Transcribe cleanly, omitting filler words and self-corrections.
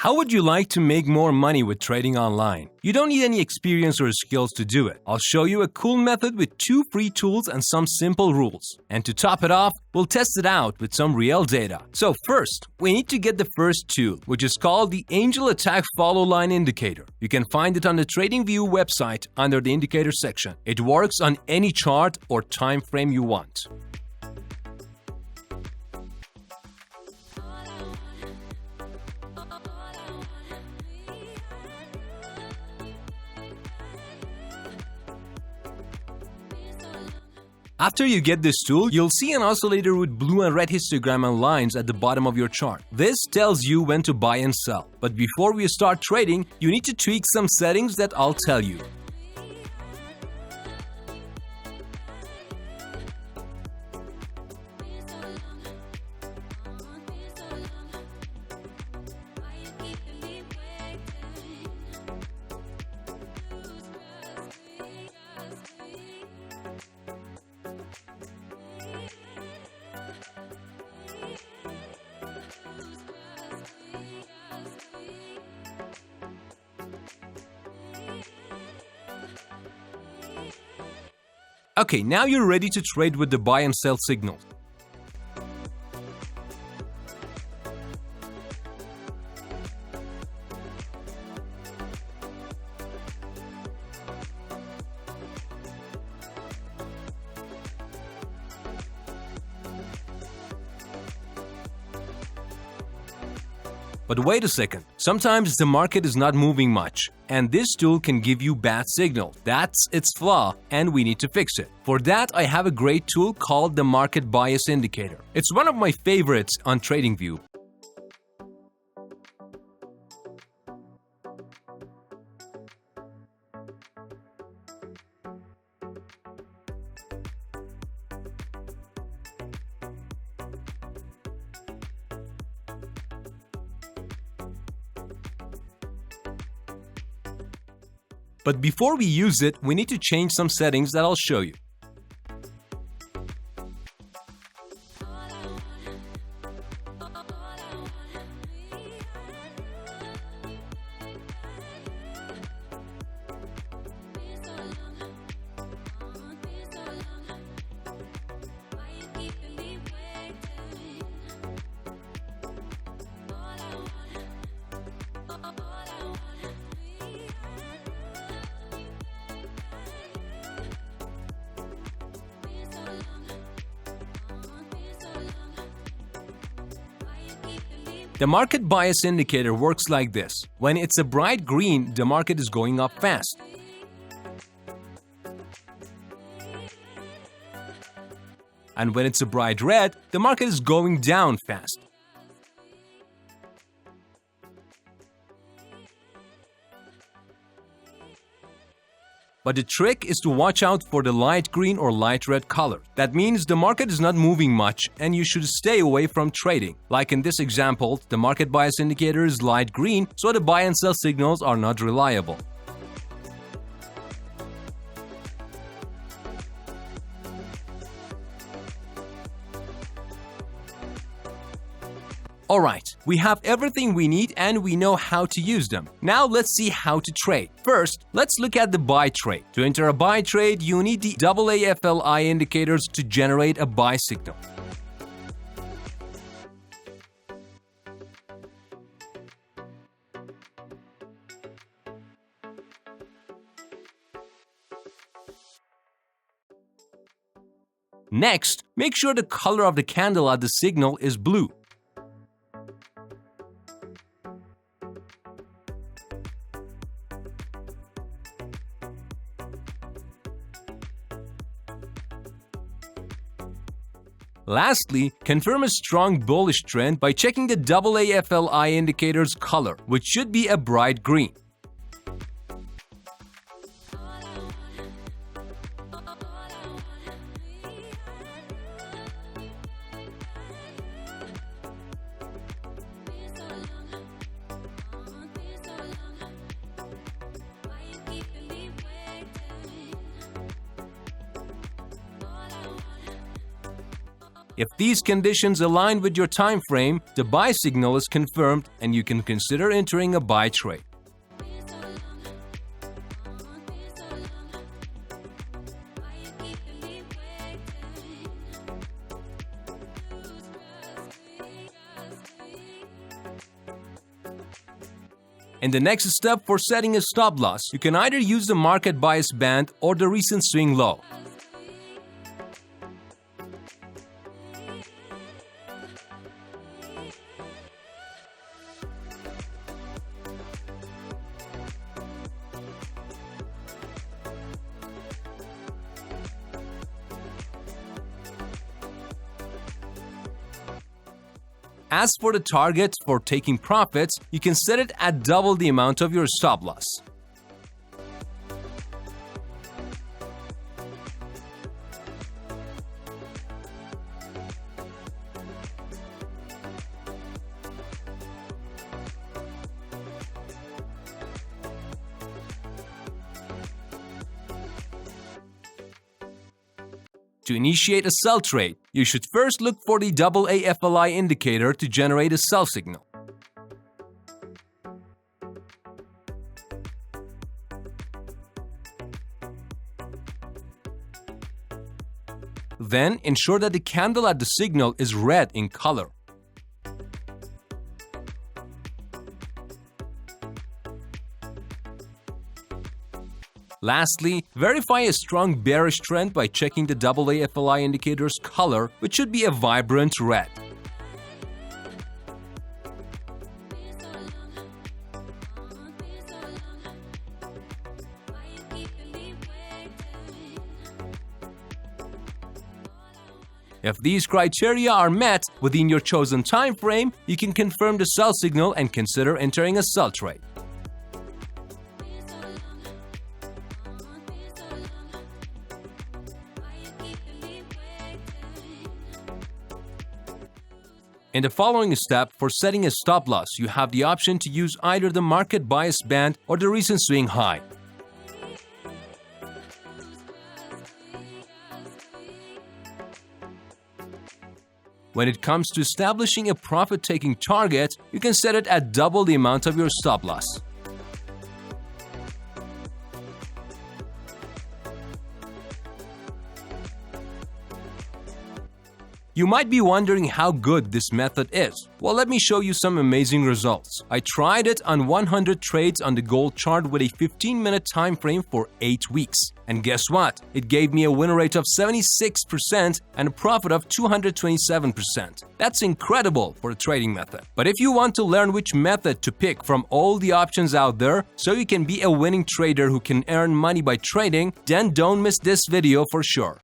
How would you like to make more money with trading online? You don't need any experience or skills to do it. I'll show you a cool method with 2 free tools and some simple rules. And to top it off, we'll test it out with some real data. So first, we need to get the first tool, which is called the Angel Attack Follow Line Indicator. You can find it on the TradingView website under the indicator section. It works on any chart or time frame you want. After you get this tool, you'll see an oscillator with blue and red histogram and lines at the bottom of your chart. This tells you when to buy and sell. But before we start trading, you need to tweak some settings that I'll tell you. Okay, now you're ready to trade with the buy and sell signals. But wait a second, sometimes the market is not moving much, and this tool can give you bad signal. That's its flaw, and we need to fix it. For that, I have a great tool called the Market Bias Indicator. It's one of my favorites on TradingView. But before we use it, we need to change some settings that I'll show you. The market bias indicator works like this. When it's a bright green, the market is going up fast. And when it's a bright red, the market is going down fast. But the trick is to watch out for the light green or light red color. That means the market is not moving much and you should stay away from trading. Like in this example, the market bias indicator is light green, so the buy and sell signals are not reliable. Alright, we have everything we need and we know how to use them. Now let's see how to trade. First, let's look at the buy trade. To enter a buy trade, you need the AAFLI indicators to generate a buy signal. Next, make sure the color of the candle at the signal is blue. Lastly, confirm a strong bullish trend by checking the AAFLI indicator's color, which should be a bright green. If these conditions align with your time frame, the buy signal is confirmed and you can consider entering a buy trade. In the next step for setting a stop loss, you can either use the market bias band or the recent swing low. As for the target for taking profits, you can set it at double the amount of your stop loss. To initiate a sell trade, you should first look for the AAFLI indicator to generate a sell signal. Then, ensure that the candle at the signal is red in color. Lastly, verify a strong bearish trend by checking the AAFLI indicator's color, which should be a vibrant red. If these criteria are met within your chosen time frame, you can confirm the sell signal and consider entering a sell trade. In the following step, for setting a stop loss, you have the option to use either the market bias band or the recent swing high. When it comes to establishing a profit-taking target, you can set it at double the amount of your stop loss. You might be wondering how good this method is. Well, let me show you some amazing results. I tried it on 100 trades on the gold chart with a 15-minute time frame for 8 weeks. And guess what? It gave me a win rate of 76% and a profit of 227%. That's incredible for a trading method. But if you want to learn which method to pick from all the options out there so you can be a winning trader who can earn money by trading, then don't miss this video for sure.